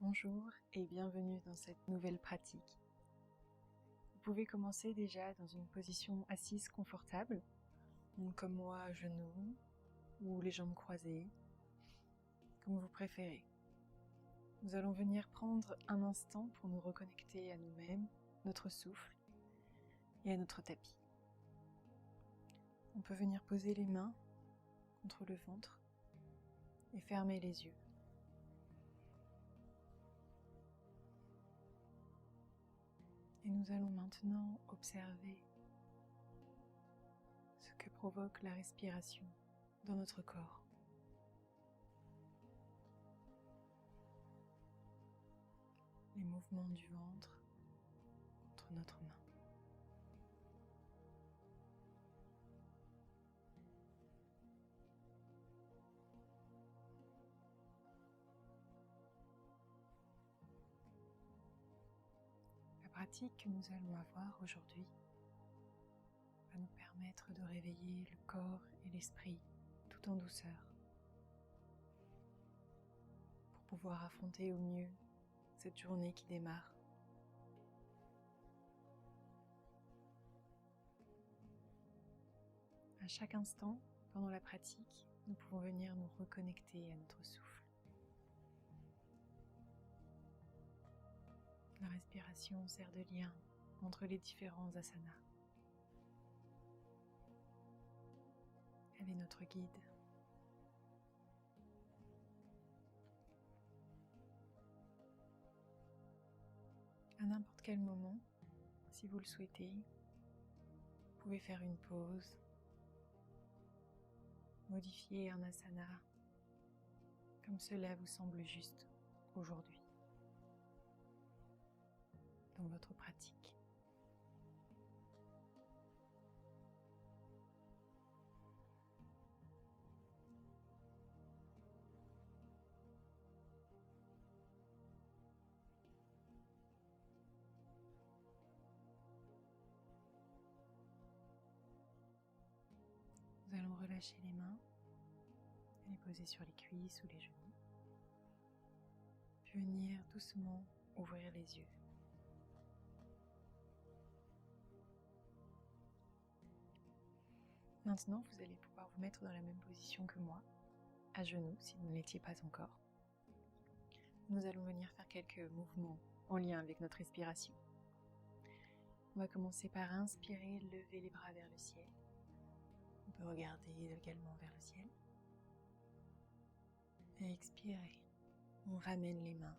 Bonjour et bienvenue dans cette nouvelle pratique. Vous pouvez commencer déjà dans une position assise confortable, comme moi à genoux ou les jambes croisées, comme vous préférez. Nous allons venir prendre un instant pour nous reconnecter à nous-mêmes, notre souffle et à notre tapis. On peut venir poser les mains contre le ventre et fermer les yeux. Et nous allons maintenant observer ce que provoque la respiration dans notre corps. Les mouvements du ventre contre notre main. La pratique que nous allons avoir aujourd'hui va nous permettre de réveiller le corps et l'esprit tout en douceur pour pouvoir affronter au mieux cette journée qui démarre. À chaque instant, pendant la pratique, nous pouvons venir nous reconnecter à notre souffle. La respiration sert de lien entre les différents asanas. Elle est notre guide. À n'importe quel moment, si vous le souhaitez, vous pouvez faire une pause, modifier un asana comme cela vous semble juste aujourd'hui dans votre pratique. Nous allons relâcher les mains et les poser sur les cuisses ou les genoux. Puis venir doucement ouvrir les yeux. Maintenant, vous allez pouvoir vous mettre dans la même position que moi, à genoux si vous ne l'étiez pas encore. Nous allons venir faire quelques mouvements en lien avec notre respiration. On va commencer par inspirer, lever les bras vers le ciel. On peut regarder également vers le ciel. Et expirer. On ramène les mains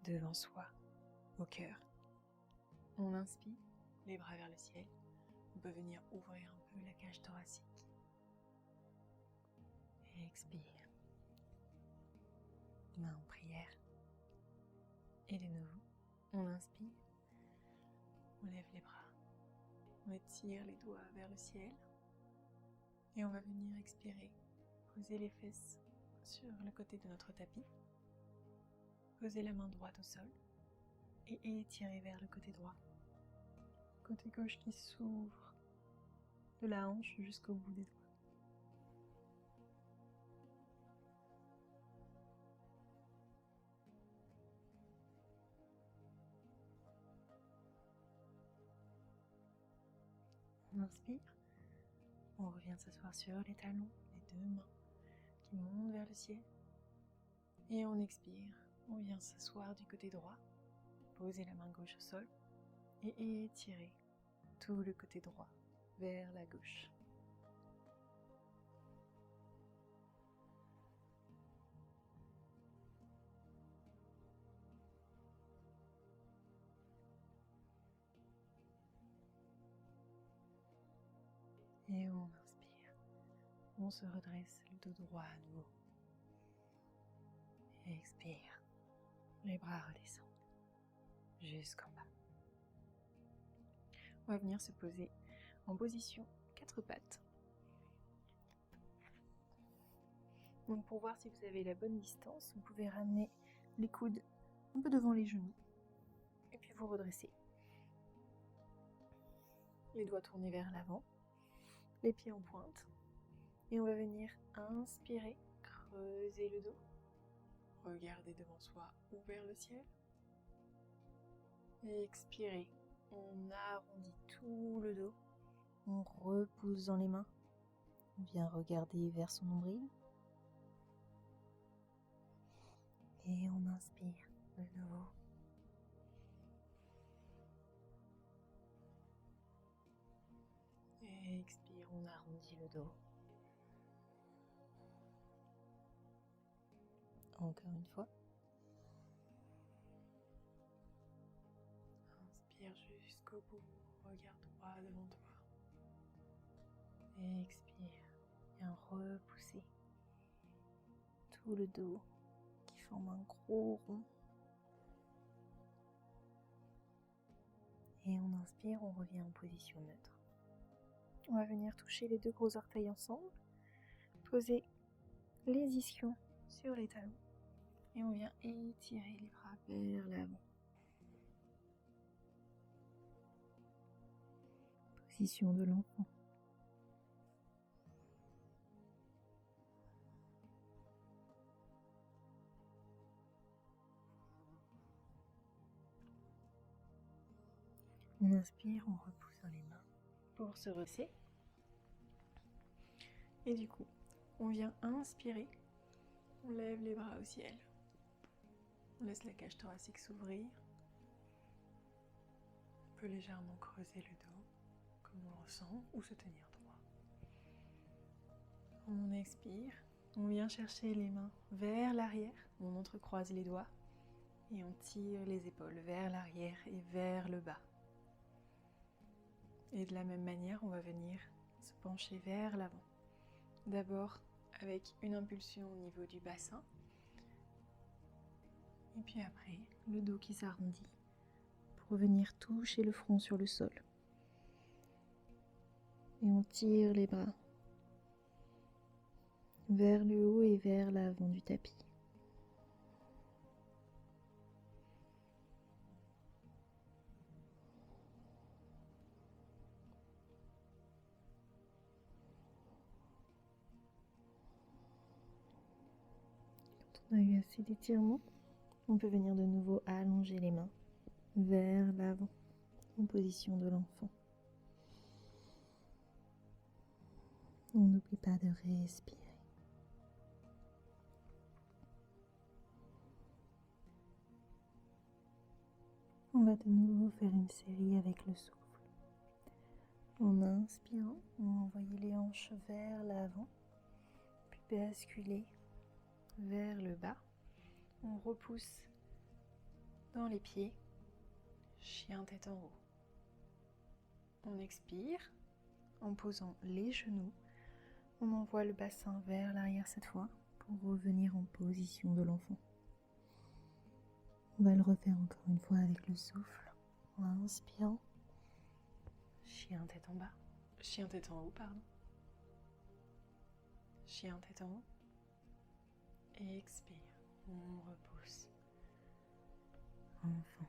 devant soi, au cœur. On inspire, les bras vers le ciel. On peut venir ouvrir un peu la cage thoracique. Et expire. Main en prière. Et de nouveau, on inspire. On lève les bras. On étire les doigts vers le ciel. Et on va venir expirer. Poser les fesses sur le côté de notre tapis. Poser la main droite au sol. Et étirer vers le côté droit. Côté gauche qui s'ouvre de la hanche jusqu'au bout des doigts. On inspire, on revient s'asseoir sur les talons, les deux mains qui montent vers le ciel. Et on expire, on vient s'asseoir du côté droit, poser la main gauche au sol et étirer tout le côté droit vers la gauche. Et on inspire, on se redresse le dos droit à nouveau. Et expire, les bras redescendent jusqu'en bas. On va venir se poser en position 4 pattes. Donc pour voir si vous avez la bonne distance, vous pouvez ramener les coudes un peu devant les genoux et puis vous redressez. Les doigts tournés vers l'avant, les pieds en pointe. Et on va venir inspirer, creuser le dos. regardez devant soi ou vers le ciel. Et expirez. On arrondit tout le dos. On repousse dans les mains. On vient regarder vers son nombril. Et on inspire de nouveau. Et expire, on arrondit le dos. Encore une fois. Inspire jusqu'au bout, regarde droit devant toi. Et expire, viens repousser tout le dos qui forme un gros rond. Et on inspire, on revient en position neutre. On va venir toucher les deux gros orteils ensemble, poser les ischions sur les talons et on vient étirer les bras vers l'avant. Position de l'enfant. On inspire, on repousse dans les mains pour se resserrer. Et du coup, on vient inspirer, on lève les bras au ciel. On laisse la cage thoracique s'ouvrir. On peut légèrement creuser le dos, comme on le ressent, ou se tenir droit. On expire, on vient chercher les mains vers l'arrière, on entrecroise les doigts et on tire les épaules vers l'arrière et vers le bas. Et de la même manière, on va venir se pencher vers l'avant. D'abord avec une impulsion au niveau du bassin. Et puis après, le dos qui s'arrondit pour venir toucher le front sur le sol. Et on tire les bras vers le haut et vers l'avant du tapis. Quand on a eu assez d'étirement, on peut venir de nouveau allonger les mains vers l'avant en position de l'enfant. On n'oublie pas de respirer. On va de nouveau faire une série avec le souffle. En inspirant, on va envoyer les hanches vers l'avant, puis basculer vers le bas. On repousse dans les pieds, chien tête en haut. On expire en posant les genoux. On envoie le bassin vers l'arrière cette fois pour revenir en position de l'enfant. On va le refaire encore une fois avec le souffle. En inspirant, chien tête en bas, chien tête en haut, pardon. Chien tête en haut. Et expire, on repousse. Enfant.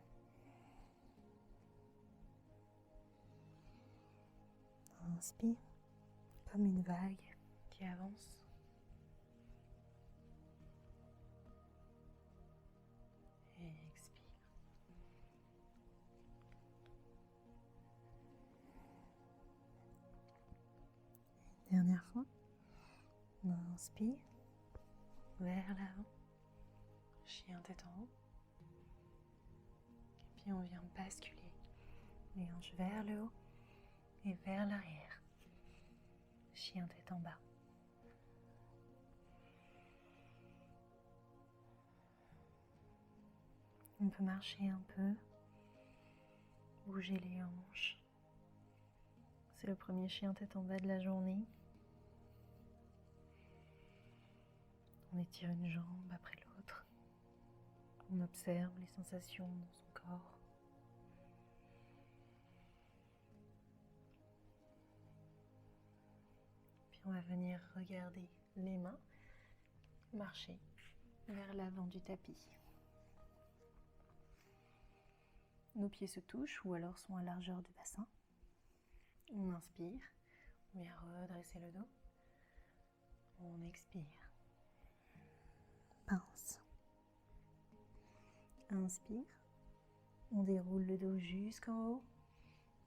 Inspire, comme une vague qui avance. Et expire. Une dernière fois. On inspire, vers l'avant, chien tête en haut. Et puis on vient basculer les hanches vers le haut et vers l'arrière. Chien tête en bas. On peut marcher un peu, bouger les hanches. C'est le premier chien tête en bas de la journée. On étire une jambe après l'autre. On observe les sensations dans son corps. Puis on va venir regarder les mains marcher vers l'avant du tapis. Nos pieds se touchent ou alors sont à largeur du bassin. On inspire, on vient redresser le dos. On expire. Pince. Inspire. On déroule le dos jusqu'en haut.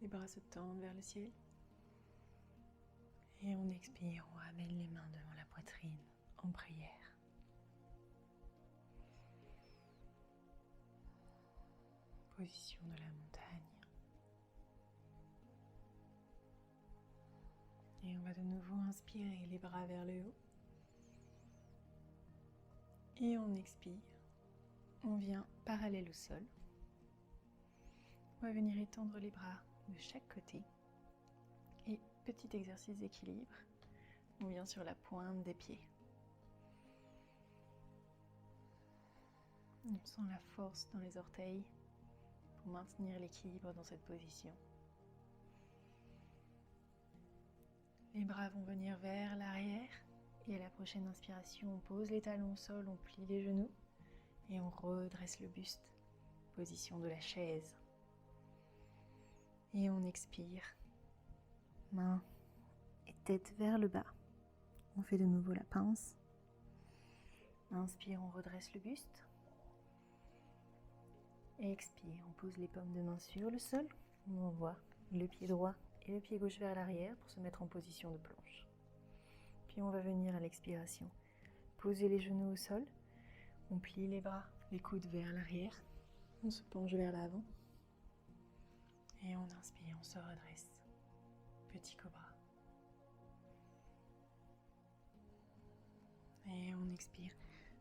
Les bras se tendent vers le ciel. Et on expire, on ramène les mains devant la poitrine en prière. Position de la montagne. Et on va de nouveau inspirer les bras vers le haut. Et on expire. On vient parallèle au sol. On va venir étendre les bras de chaque côté. Et petit exercice d'équilibre. On vient sur la pointe des pieds. On sent la force dans les orteils pour maintenir l'équilibre dans cette position. Les bras vont venir vers l'arrière et à la prochaine inspiration, on pose les talons au sol, on plie les genoux et on redresse le buste. Position de la chaise. Et on expire. Main et tête vers le bas. On fait de nouveau la pince. Inspire, on redresse le buste. Expire, on pose les paumes de main sur le sol. On envoie le pied droit et le pied gauche vers l'arrière pour se mettre en position de planche. Puis on va venir à l'expiration. Poser les genoux au sol. On plie les bras, les coudes vers l'arrière. On se penche vers l'avant. Et on inspire, on se redresse. Petit cobra. Et on expire.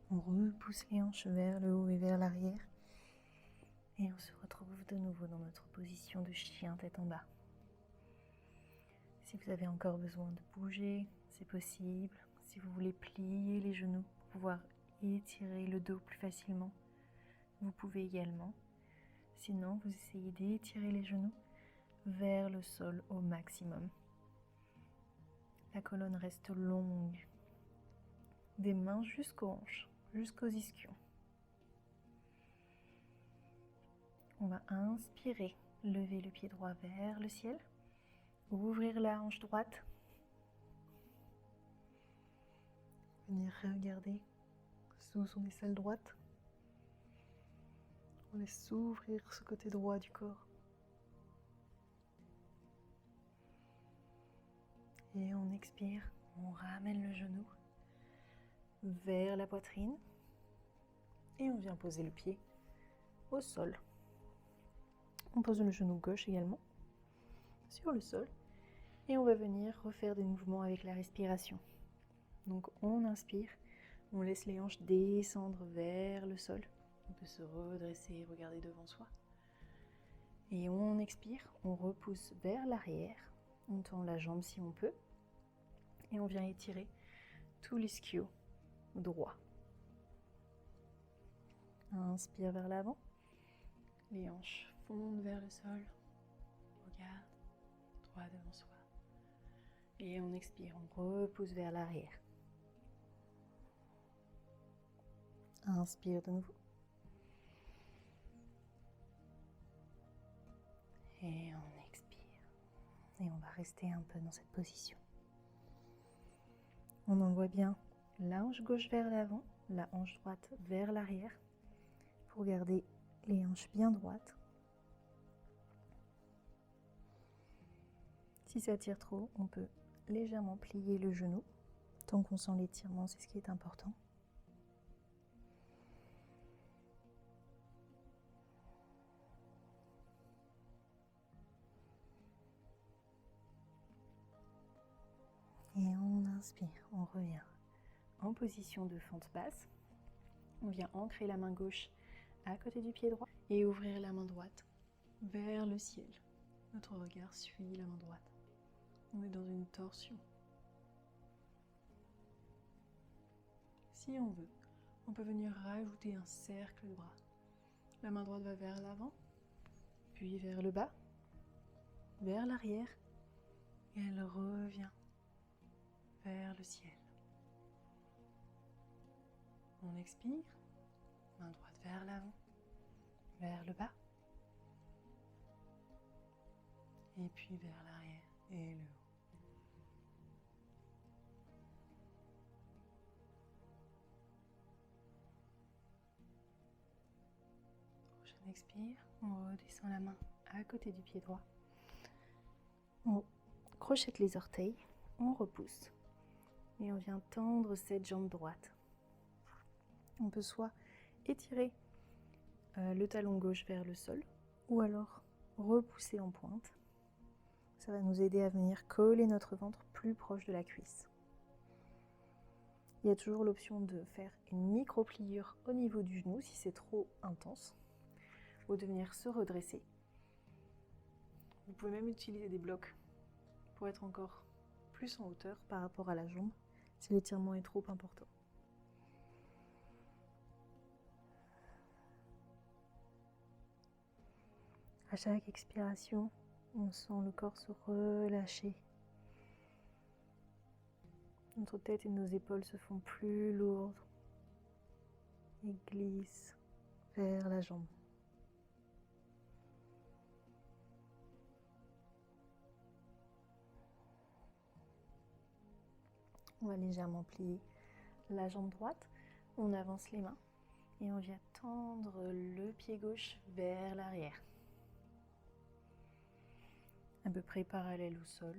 On repousse les hanches vers le haut et vers l'arrière. Et on se retrouve de nouveau dans notre position de chien tête en bas. Si vous avez encore besoin de bouger, c'est possible. Si vous voulez plier les genoux pour pouvoir étirer le dos plus facilement, vous pouvez également. Sinon, vous essayez d'étirer les genoux vers le sol au maximum. La colonne reste longue. Des mains jusqu'aux hanches, jusqu'aux ischions. On va inspirer, lever le pied droit vers le ciel, ouvrir la hanche droite, venir regarder sous son aisselle droite. On laisse s'ouvrir ce côté droit du corps. Et on expire, on ramène le genou vers la poitrine et on vient poser le pied au sol. On pose le genou gauche également sur le sol et on va venir refaire des mouvements avec la respiration. Donc on inspire, on laisse les hanches descendre vers le sol. On peut se redresser et regarder devant soi. Et on expire, on repousse vers l'arrière, on tend la jambe si on peut et on vient étirer tout l'ischio droit. Inspire vers l'avant, les hanches fondent vers le sol, regarde droit devant soi. Et on expire, on repousse vers l'arrière. Inspire de nouveau. Et on expire. Et on va rester un peu dans cette position. On envoie bien la hanche gauche vers l'avant, la hanche droite vers l'arrière pour garder les hanches bien droites. Si ça tire trop, on peut légèrement plier le genou. Tant qu'on sent l'étirement, c'est ce qui est important. Et on inspire, on revient en position de fente basse. On vient ancrer la main gauche à côté du pied droit et ouvrir la main droite vers le ciel. Notre regard suit la main droite. On est dans une torsion. Si on veut, on peut venir rajouter un cercle de bras. La main droite va vers l'avant, puis vers le bas, vers l'arrière, et elle revient vers le ciel. On expire, main droite vers l'avant, vers le bas, et puis vers l'arrière et le haut. On expire, on redescend la main à côté du pied droit. On crochette les orteils, on repousse. Et on vient tendre cette jambe droite. On peut soit étirer le talon gauche vers le sol, ou alors repousser en pointe. Ça va nous aider à venir coller notre ventre plus proche de la cuisse. Il y a toujours l'option de faire une micro-pliure au niveau du genou si c'est trop intense, ou de venir se redresser. Vous pouvez même utiliser des blocs pour être encore plus en hauteur par rapport à la jambe si l'étirement est trop important. À chaque expiration, on sent le corps se relâcher. Notre tête et nos épaules se font plus lourdes et glissent vers la jambe. On va légèrement plier la jambe droite, on avance les mains et on vient tendre le pied gauche vers l'arrière. À peu près parallèle au sol.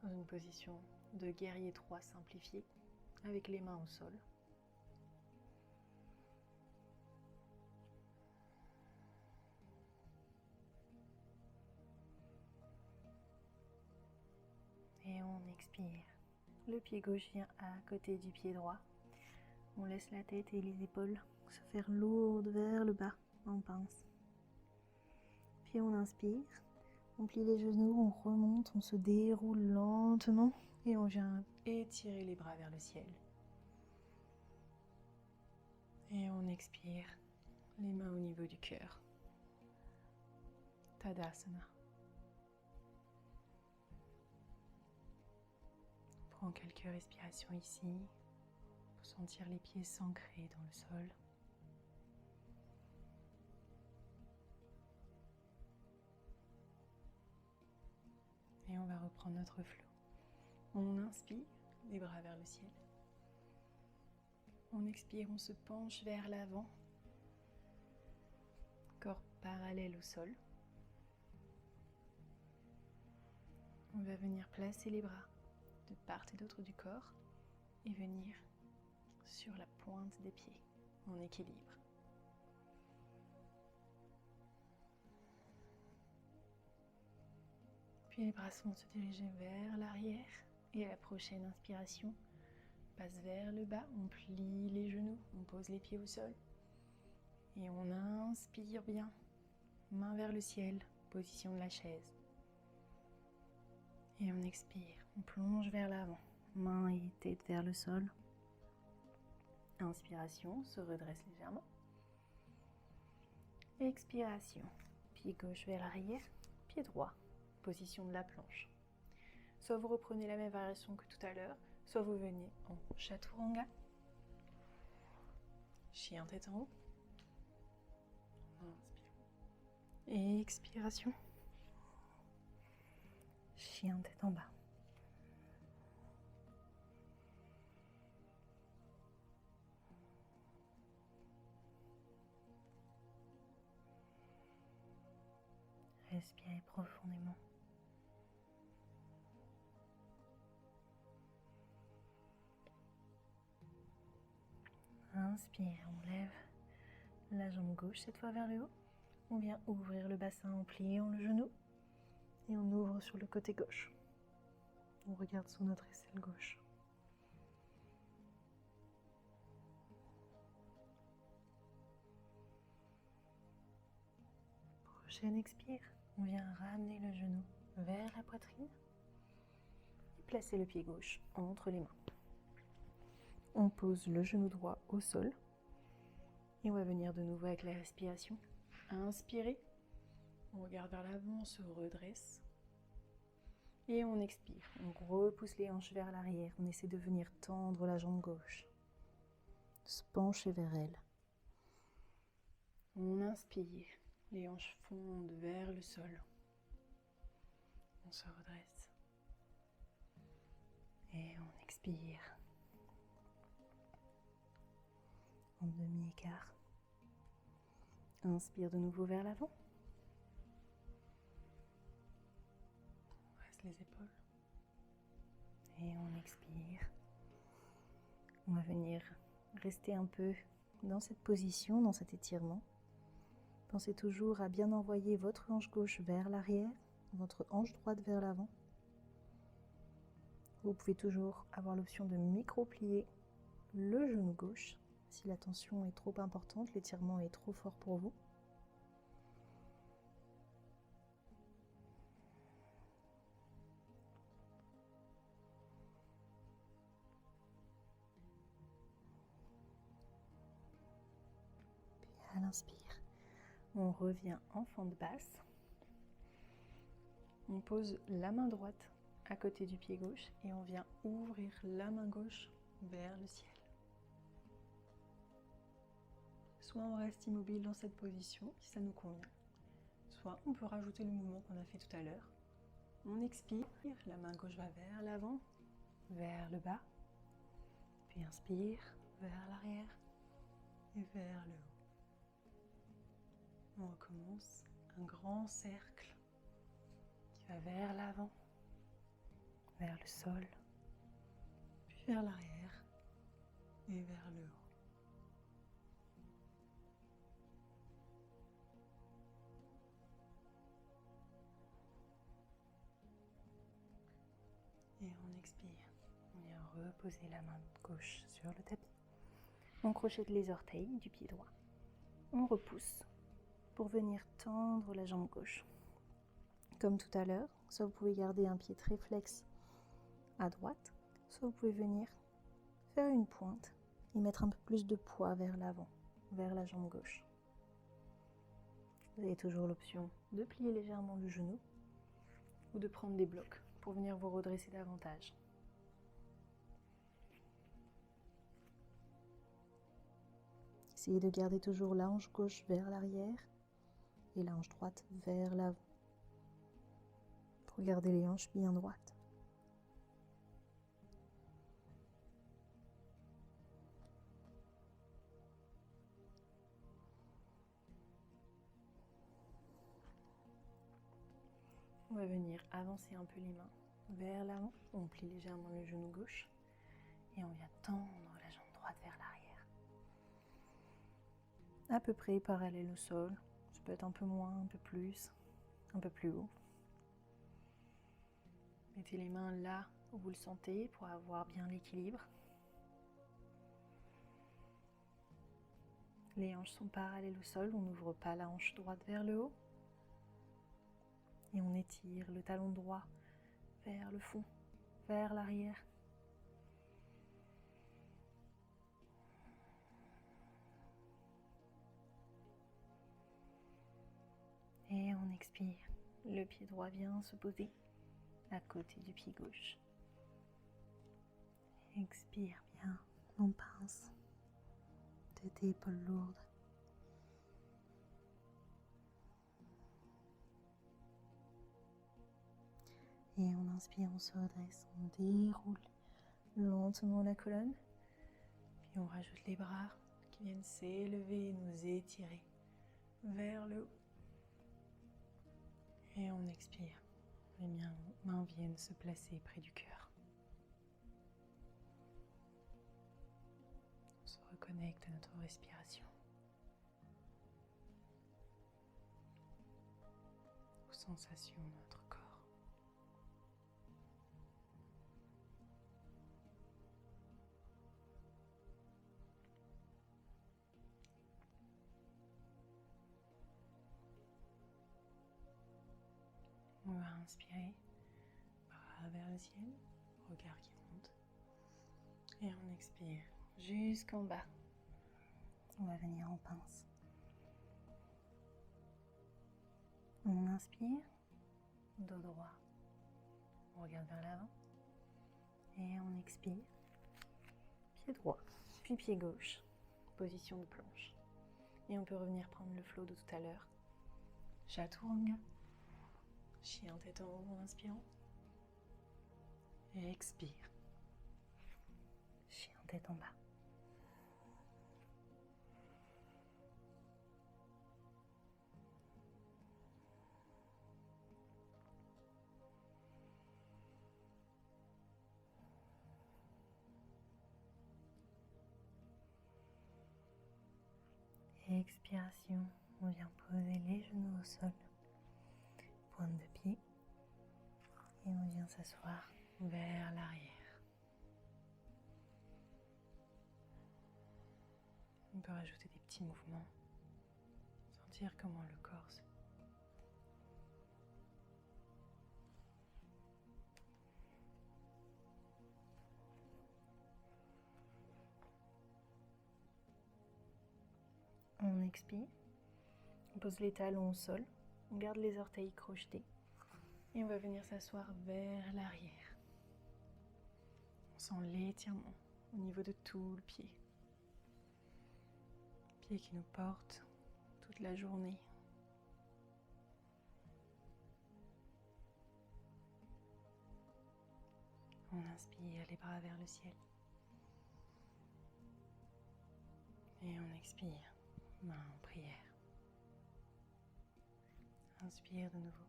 Dans une position de guerrier 3 simplifié, avec les mains au sol. Et on expire. Le pied gauche vient à côté du pied droit. On laisse la tête et les épaules se faire lourdes vers le bas en pince. Puis on inspire, on plie les genoux, on remonte, on se déroule lentement et on vient étirer les bras vers le ciel. Et on expire, les mains au niveau du cœur. Tadasana. Prends quelques respirations ici pour sentir les pieds s'ancrer dans le sol. Et on va reprendre notre flot. On inspire, les bras vers le ciel. On expire, on se penche vers l'avant. Corps parallèle au sol. On va venir placer les bras de part et d'autre du corps et venir sur la pointe des pieds en équilibre. Puis les bras vont se diriger vers l'arrière et à la prochaine inspiration, passe vers le bas, on plie les genoux, on pose les pieds au sol et on inspire bien, main vers le ciel, position de la chaise. Et on expire, on plonge vers l'avant, main et tête vers le sol. Inspiration, se redresse légèrement. Expiration, pied gauche vers l'arrière, pied droit, position de la planche. Soit vous reprenez la même variation que tout à l'heure, soit vous venez en chaturanga, chien tête en haut. Inspire. Et expiration, chien tête en bas. Respirez profondément. Inspire, on lève la jambe gauche cette fois vers le haut. On vient ouvrir le bassin en pliant le genou et on ouvre sur le côté gauche. On regarde sur notre aisselle gauche. Prochaine expire, on vient ramener le genou vers la poitrine et placer le pied gauche entre les mains. On pose le genou droit au sol et on va venir de nouveau avec la respiration. Inspirez, on regarde vers l'avant, on se redresse et on expire. On repousse les hanches vers l'arrière, on essaie de venir tendre la jambe gauche, se pencher vers elle. On inspire, les hanches fondent vers le sol. On se redresse et on expire. en demi-écart. Inspire de nouveau vers l'avant. On reste les épaules. Et on expire. On va venir rester un peu dans cette position, dans cet étirement. Pensez toujours à bien envoyer votre hanche gauche vers l'arrière, votre hanche droite vers l'avant. Vous pouvez toujours avoir l'option de micro-plier le genou gauche si la tension est trop importante, l'étirement est trop fort pour vous. Puis à l'inspire, on revient en fente basse. On pose la main droite à côté du pied gauche et on vient ouvrir la main gauche vers le ciel. Soit on reste immobile dans cette position, si ça nous convient, soit on peut rajouter le mouvement qu'on a fait tout à l'heure. On expire, la main gauche va vers l'avant, vers le bas, puis inspire, vers l'arrière et vers le haut. On recommence un grand cercle qui va vers l'avant, vers le sol, puis vers l'arrière et vers le haut. Et on expire. On vient reposer la main gauche sur le tapis. On crochette les orteils du pied droit. On repousse pour venir tendre la jambe gauche. Comme tout à l'heure, soit vous pouvez garder un pied très flex à droite, soit vous pouvez venir faire une pointe et mettre un peu plus de poids vers l'avant, vers la jambe gauche. Vous avez toujours l'option de plier légèrement le genou ou de prendre des blocs pour venir vous redresser davantage. Essayez de garder toujours la hanche gauche vers l'arrière et la hanche droite vers l'avant pour garder les hanches bien droites. On va venir avancer un peu les mains vers l'avant. On plie légèrement le genou gauche et on vient tendre la jambe droite vers l'arrière. À peu près parallèle au sol. Ça peut être un peu moins, un peu plus, un peu plus haut. Mettez les mains là où vous le sentez pour avoir bien l'équilibre. Les hanches sont parallèles au sol, on n'ouvre pas la hanche droite vers le haut. Et on étire le talon droit vers le fond, vers l'arrière. Et on expire. Le pied droit vient se poser à côté du pied gauche. Expire bien, on pince de tes épaules lourdes. Et on inspire, on se redresse, on déroule lentement la colonne. Puis on rajoute les bras qui viennent s'élever et nous étirer vers le haut. Et on expire. Les mains viennent se placer près du cœur. On se reconnecte à notre respiration, aux sensations de notre corps. On va inspirer, bras vers le ciel, regard qui monte. Et on expire jusqu'en bas. On va venir en pince. On inspire, dos droit. On regarde vers l'avant. Et on expire, pied droit, puis pied gauche, position de planche. Et on peut revenir prendre le flow de tout à l'heure. Chaturanga. Chien tête en haut en inspirant. Et expire. Chien tête en bas. expiration, on vient poser les genoux au sol, pointe de pied, et on vient s'asseoir vers l'arrière. On peut rajouter des petits mouvements, sentir comment le corps se... On expire, on pose les talons au sol, on garde les orteils crochetés et on va venir s'asseoir vers l'arrière. On sent l'étirement au niveau de tout le pied. Pied qui nous porte toute la journée. On inspire les bras vers le ciel. Et on expire, main en prière. Inspire de nouveau.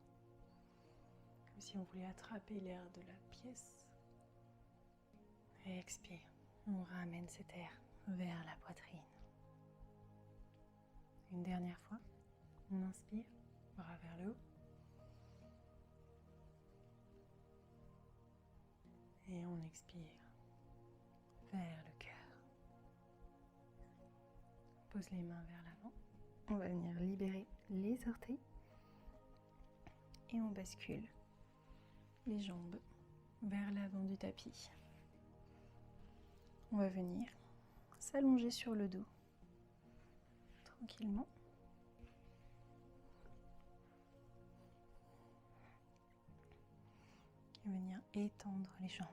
Comme si on voulait attraper l'air de la pièce. Et expire. On ramène cet air vers la poitrine. Une dernière fois. On inspire, bras vers le haut. Et on expire vers le cœur. Pose les mains vers l'avant. On va venir libérer les orteils. Et on bascule les jambes vers l'avant du tapis. On va venir s'allonger sur le dos, tranquillement. Et venir étendre les jambes.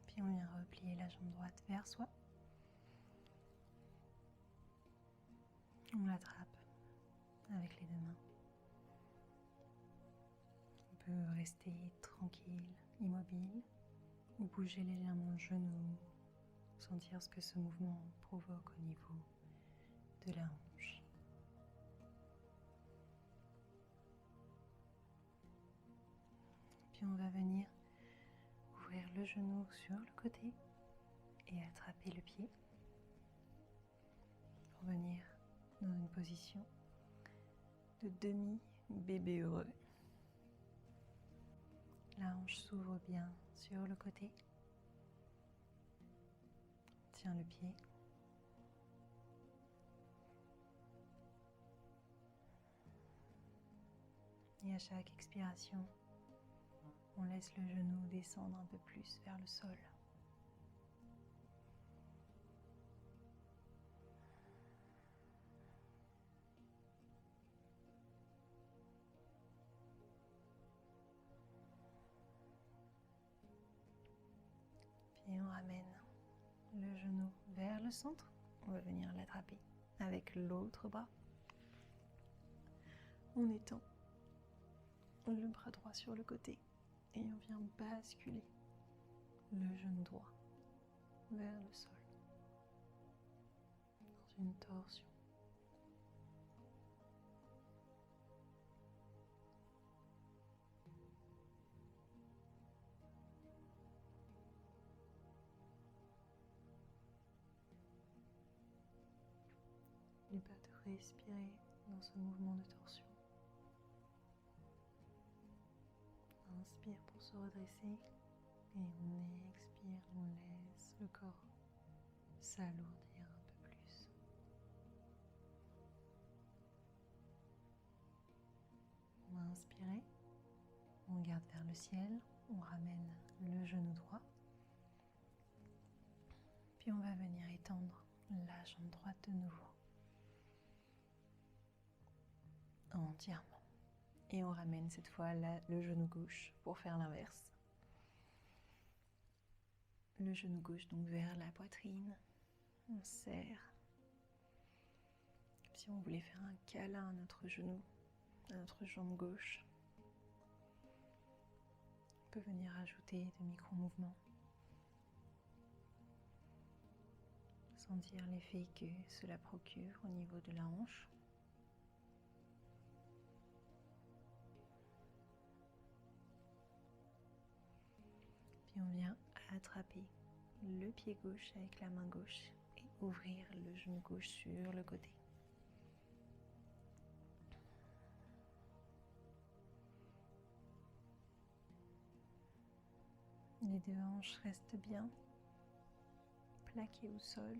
Puis on vient replier la jambe droite vers soi. On l'attrape avec les deux mains. On peut rester tranquille, immobile, ou bouger légèrement le genou, sentir ce que ce mouvement provoque au niveau de la hanche. Puis on va venir ouvrir le genou sur le côté et attraper le pied pour venir dans une position de demi-bébé heureux. La hanche s'ouvre bien sur le côté. Tiens le pied. Et à chaque expiration, on laisse le genou descendre un peu plus vers le sol. Puis on ramène le genou vers le centre. On va venir l'attraper avec l'autre bras. On étend le bras droit sur le côté et on vient basculer le genou droit vers le sol dans une torsion. N'oublie pas de respirer dans ce mouvement de torsion. Inspire pour se redresser et on expire, on laisse le corps s'alourdir un peu plus. On va inspirer, on regarde vers le ciel, on ramène le genou droit. Puis on va venir étendre la jambe droite de nouveau. Entièrement. Et on ramène cette fois le genou gauche pour faire l'inverse. Le genou gauche donc vers la poitrine. On serre. Comme si on voulait faire un câlin à notre genou, à notre jambe gauche. On peut venir ajouter de micro-mouvements. Sentir l'effet que cela procure au niveau de la hanche. Puis on vient attraper le pied gauche avec la main gauche et ouvrir le genou gauche sur le côté. Les deux hanches restent bien plaquées au sol.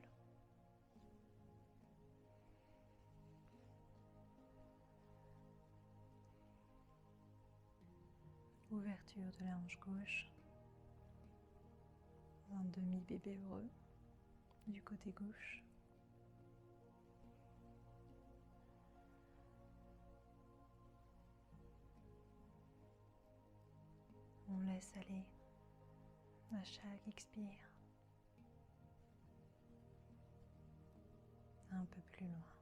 Ouverture de la hanche gauche. Un demi-bébé heureux du côté gauche. On laisse aller à chaque expire un peu plus loin.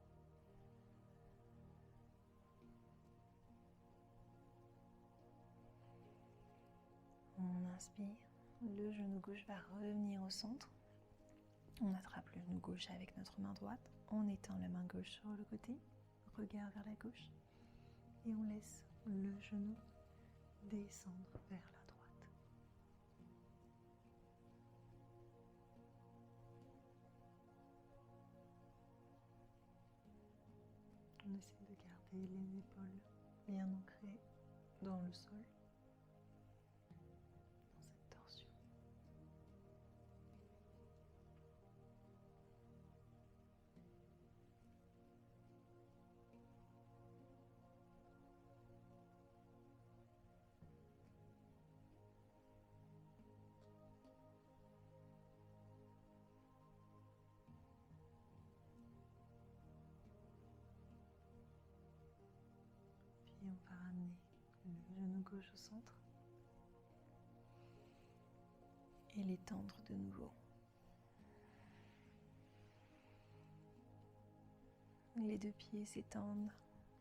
On inspire, le genou gauche va revenir au centre. On attrape le genou gauche avec notre main droite. On étend la main gauche sur le côté, regard vers la gauche. Et on laisse le genou descendre vers la droite. On essaie de garder les épaules bien ancrées dans le sol, dans cette torsion. Puis on va ramener le genou gauche au centre et l'étendre de nouveau. Les deux pieds s'étendent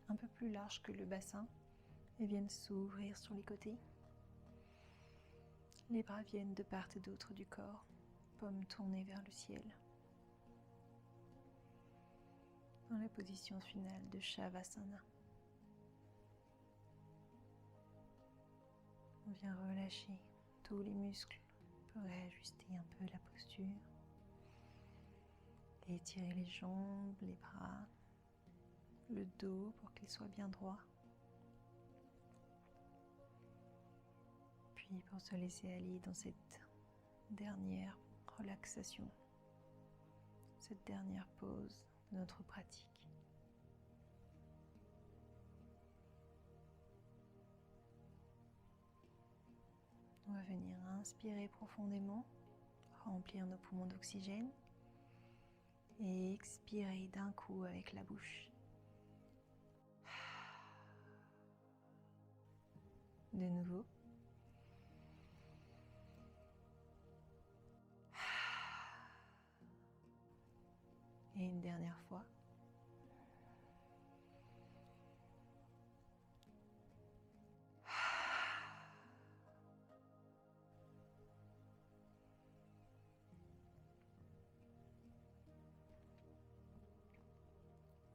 un peu plus large que le bassin et viennent s'ouvrir sur les côtés. Les bras viennent de part et d'autre du corps, paumes tournées vers le ciel. Dans la position finale de Shavasana. On vient relâcher tous les muscles pour réajuster un peu la posture. Étirer les jambes, les bras, le dos pour qu'il soit bien droit. Puis pour se laisser aller dans cette dernière relaxation, cette dernière pause de notre pratique. On va venir inspirer profondément, remplir nos poumons d'oxygène et expirer d'un coup avec la bouche. De nouveau. Et une dernière fois.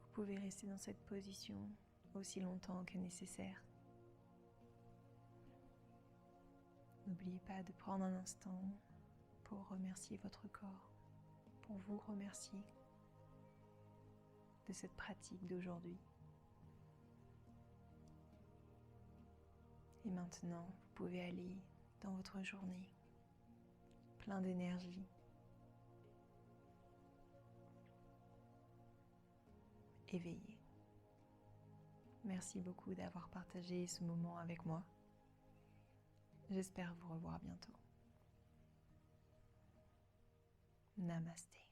Vous pouvez rester dans cette position aussi longtemps que nécessaire. N'oubliez pas de prendre un instant pour remercier votre corps, pour vous remercier de cette pratique d'aujourd'hui. Et maintenant, vous pouvez aller dans votre journée, plein d'énergie, éveillé. Merci beaucoup d'avoir partagé ce moment avec moi. J'espère vous revoir bientôt. Namasté.